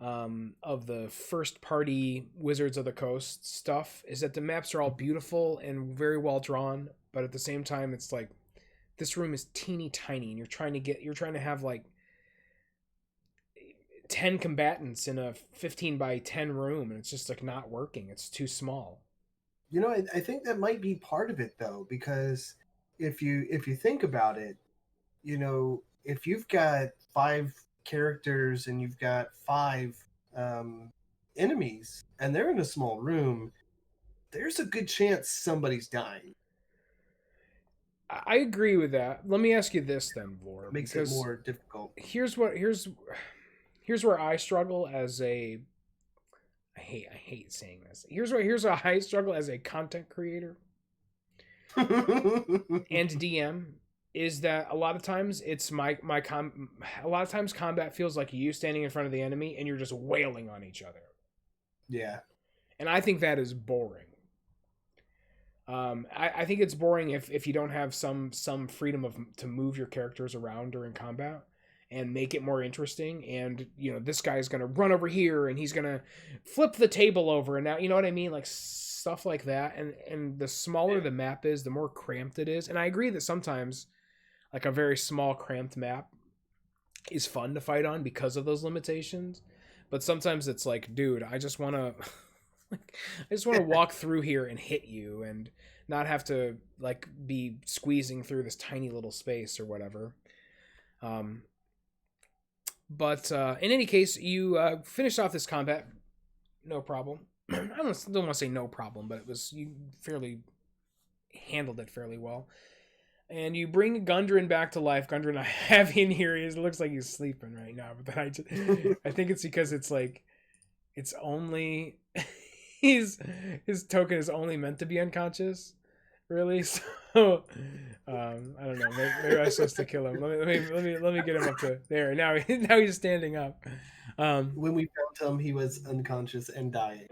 of the first party Wizards of the Coast stuff is that the maps are all beautiful and very well drawn, but at the same time, it's like this room is teeny tiny, and you're trying to have like 10 combatants in a 15 by 10 room, and it's just like not working. It's too small.
I think that might be part of it though, because if you think about it, if you've got 5 characters and you've got 5 enemies and they're in a small room, there's a good chance somebody's dying.
I agree with that. Let me ask you this then, Vlor,
It makes it more difficult.
Here's where I struggle as a I hate saying this. Here's where I struggle as a content creator and DM is that a lot of times it's a lot of times combat feels like you standing in front of the enemy and you're just wailing on each other.
Yeah.
And I think that is boring. I think it's boring if you don't have some freedom to move your characters around during combat and make it more interesting. And this guy is gonna run over here and he's gonna flip the table over, and now you know what I mean, like stuff like that. And the smaller the map is, the more cramped it is. And I agree that sometimes like a very small cramped map is fun to fight on because of those limitations. But sometimes it's like, dude, I just want to walk through here and hit you and not have to like be squeezing through this tiny little space or whatever. But in any case, you finished off this combat, no problem. I don't want to say no problem, but you fairly handled it fairly well. And you bring Gundren back to life. Gundren, I have in here. It looks like he's sleeping right now, but then I think it's because it's like it's only his token is only meant to be unconscious, really. So I don't know. Maybe I was supposed to kill him. Let me get him up to there. Now he's standing up.
When we found him, he was unconscious and dying.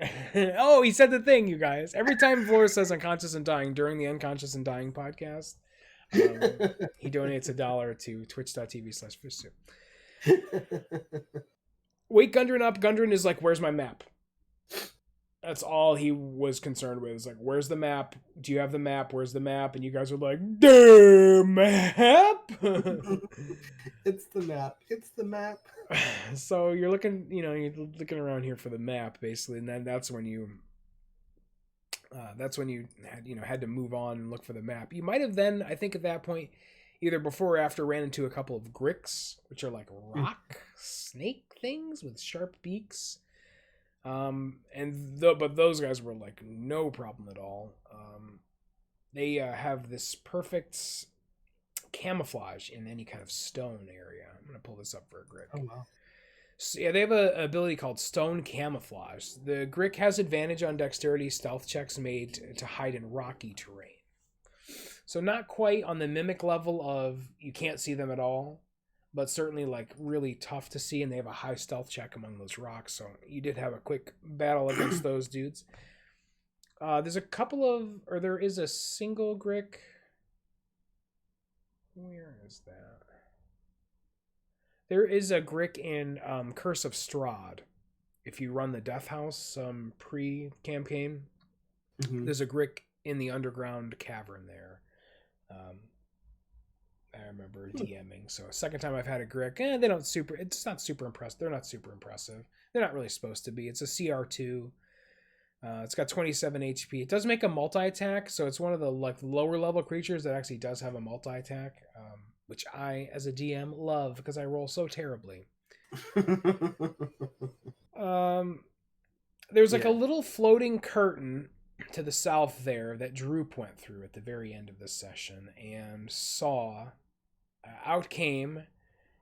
Oh, he said the thing, you guys. Every time Vlor says unconscious and dying during the Unconscious and Dying podcast, he donates $1 to twitch.tv/fishsoup. Wake Gundren up. Gundren is like, where's my map? That's all he was concerned with. It's like, where's the map? Do you have the map? Where's the map? And you guys are like, the map.
It's the map. It's the map.
So you're looking around here for the map, basically, and then that's when you had to move on and look for the map. You might have then, I think at that point, either before or after, ran into a couple of gricks, which are like rock snake things with sharp beaks. But those guys were like no problem at all. They have this perfect camouflage in any kind of stone area. I'm gonna pull this up for a Grick.
Oh wow.
So yeah, they have an ability called Stone Camouflage. The Grick has advantage on dexterity stealth checks made to hide in rocky terrain. So not quite on the mimic level of you can't see them at all, but certainly like really tough to see, and they have a high stealth check among those rocks. So you did have a quick battle against those dudes. There is a single Grick. Where is that? There is a Grick in Curse of Strahd. If you run the Death House pre-campaign, there's a Grick in the underground cavern there. I remember DMing. So second time I've had a Grick, it's not super impressive. They're not super impressive. They're not really supposed to be. It's a CR2. It's got 27 HP. It does make a multi-attack, so it's one of the like lower level creatures that actually does have a multi-attack, which I, as a DM, love because I roll so terribly. There's like a little floating curtain to the south there that Droop went through at the very end of this session and saw out came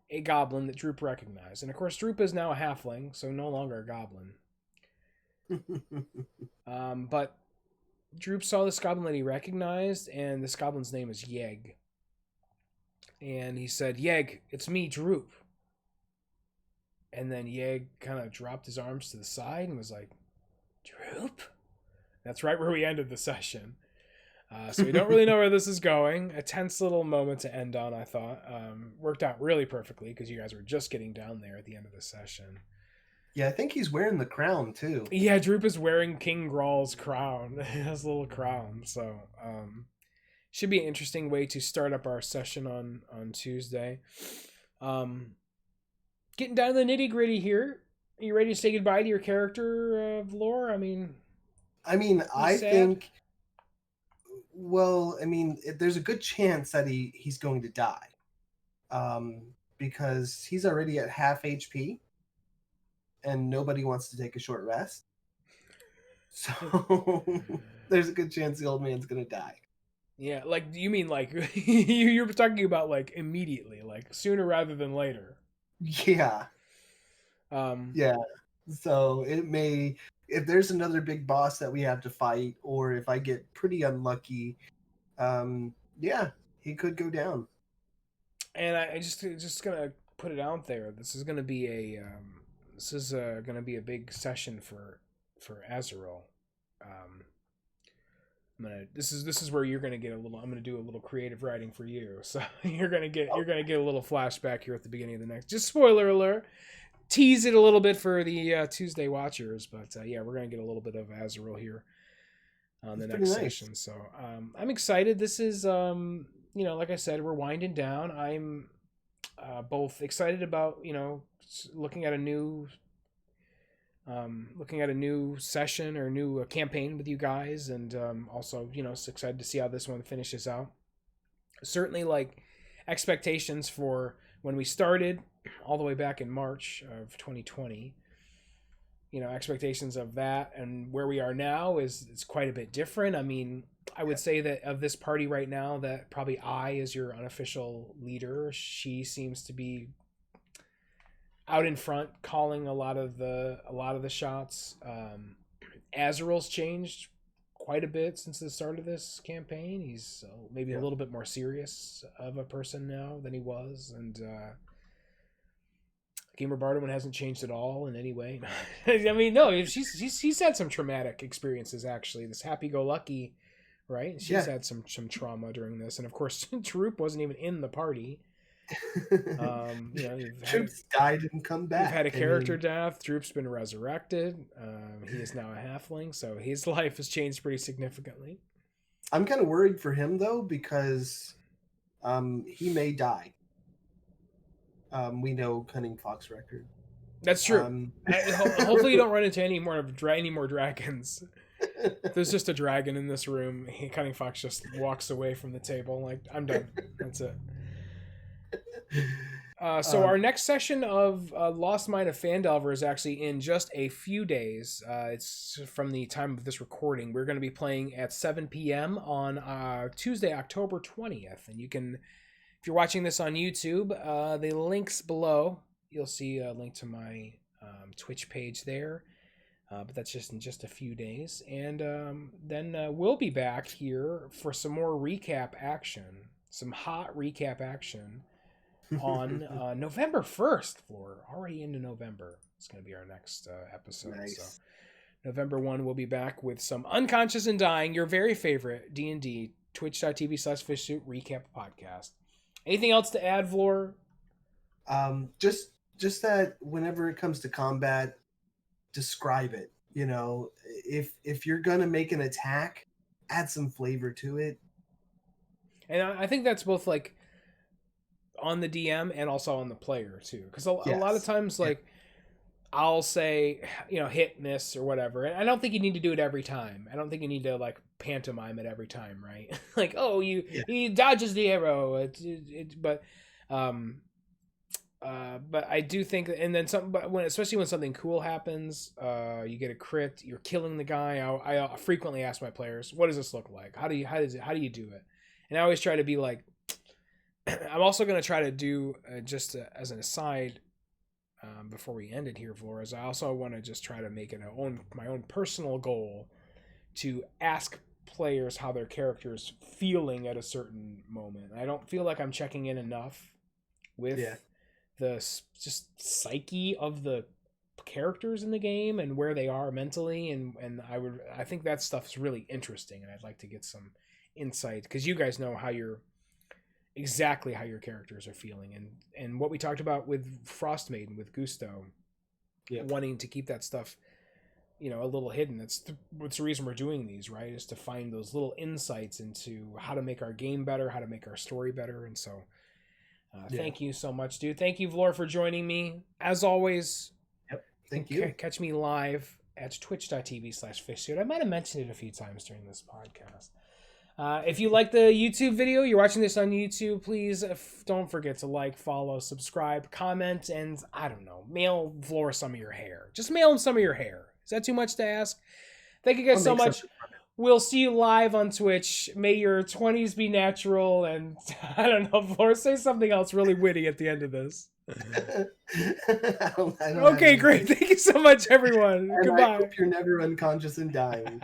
a goblin that Droop recognized. And of course, Droop is now a halfling, so no longer a goblin. But Droop saw this goblin that he recognized, and this goblin's name is Yeg. And he said, Yeg, it's me, Droop. And then Yeg kind of dropped his arms to the side and was like, Droop? That's right where we ended the session. So we don't really know where this is going. A tense little moment to end on, I thought. Worked out really perfectly because you guys were just getting down there at the end of the session.
Yeah, I think he's wearing the crown too.
Yeah, Droop is wearing King Grawl's crown. He has a little crown, so should be an interesting way to start up our session on Tuesday. Um, Getting down to the nitty gritty here. Are you ready to say goodbye to your character, Vlor?
I
He's sad.
think. Well, there's a good chance that he's going to die, um, because he's already at half HP, and nobody wants to take a short rest. So there's a good chance the old man's gonna die.
Yeah, like you mean like you're talking about like immediately, like sooner rather than later.
Yeah,
Um,
yeah. So it may, if there's another big boss that we have to fight, or if I get pretty unlucky, yeah, he could go down.
and I just gonna put it out there. This is gonna be a big session for Azrael. Um, this is where you're gonna get a little. I'm gonna do a little creative writing for you. So you're gonna get a little flashback here at the beginning of the next. Just spoiler alert. Tease it a little bit for the Tuesday watchers, but yeah, we're gonna get a little bit of Azrael here on the
It's pretty
next
nice.
session. So I'm excited. This is like I said, we're winding down. I'm both excited about looking at a new session or new campaign with you guys, and also excited to see how this one finishes out. Certainly, like expectations for when we started all the way back in March of 2020. Expectations of that and where we are now is quite a bit different. I would say that of this party right now, that probably I, as your unofficial leader, she seems to be out in front, calling a lot of the shots. Azrael's changed quite a bit since the start of this campaign. He's maybe a
Yeah.
little bit more serious of a person now than he was, and Gamer Barterman hasn't changed at all in any way. No, he's had some traumatic experiences actually. This happy-go-lucky, right? She's
Yeah.
had some trauma during this, and of course, Tarup wasn't even in the party.
Troops died and come
You've had
back.
a character death. Droop's been resurrected. He is now a halfling, so his life has changed pretty significantly.
I'm kind of worried for him though, because he may die. We know Cunning Fox record.
That's true.
Um,
Hopefully, you don't run into any more dragons. There's just a dragon in this room. Cunning Fox just walks away from the table like, I'm done. That's it. So our next session of Lost Mine of Phandelver is actually in just a few days. It's from the time of this recording. We're going to be playing at 7 p.m. on Tuesday, October 20th. And you can, if you're watching this on YouTube, the links below, you'll see a link to my Twitch page there. But that's just in just a few days. And then we'll be back here for some more recap action, some hot recap action on November 1st. We're already into November. It's going to be our next episode.
Nice.
So November 1, we'll be back with some Unconscious and Dying, your very favorite D&D, twitch.tv/fishsuit recap podcast. Anything else to add, Vlor?
Just that whenever it comes to combat, describe it. If you're gonna make an attack, add some flavor to it.
And I think that's both like on the DM and also on the player too, because a lot of times like I'll say hit miss or whatever, and I don't think you need to do it every time. I don't think you need to like pantomime it every time, right? Like, oh, he dodges the arrow, but I do think, and then some, but especially when something cool happens, you get a crit, you're killing the guy. I frequently ask my players, what does this look like? How do you do it? And I always try to be like, I'm also going to try to do just as an aside, before we end it here, Flores, I also want to just try to make it my own personal goal to ask players how their character's feeling at a certain moment. I don't feel like I'm checking in enough with the just psyche of the characters in the game and where they are mentally, and I think that stuff's really interesting, and I'd like to get some insight because you guys know exactly how your characters are feeling, and what we talked about with Frostmaiden with Gusto
Yep.
wanting to keep that stuff, you know, a little hidden. What's the reason we're doing these, right? Is to find those little insights into how to make our game better, how to make our story better. And so thank you so much, dude. Thank you, Vlor, for joining me. As always,
Yep. Thank you.
Catch me live at twitch.tv/fishsuit. I might have mentioned it a few times during this podcast. If you like the YouTube video, you're watching this on YouTube, please don't forget to like, follow, subscribe, comment, and I don't know, mail Vlor some of your hair. Just mail him some of your hair. Is that too much to ask? Thank you guys so much. We'll see you live on Twitch. May your 20s be natural, and I don't know, Vlor, say something else really witty at the end of this.
I don't
okay, great. Thank you so much, everyone.
And
Goodbye.
I hope you're never unconscious and dying.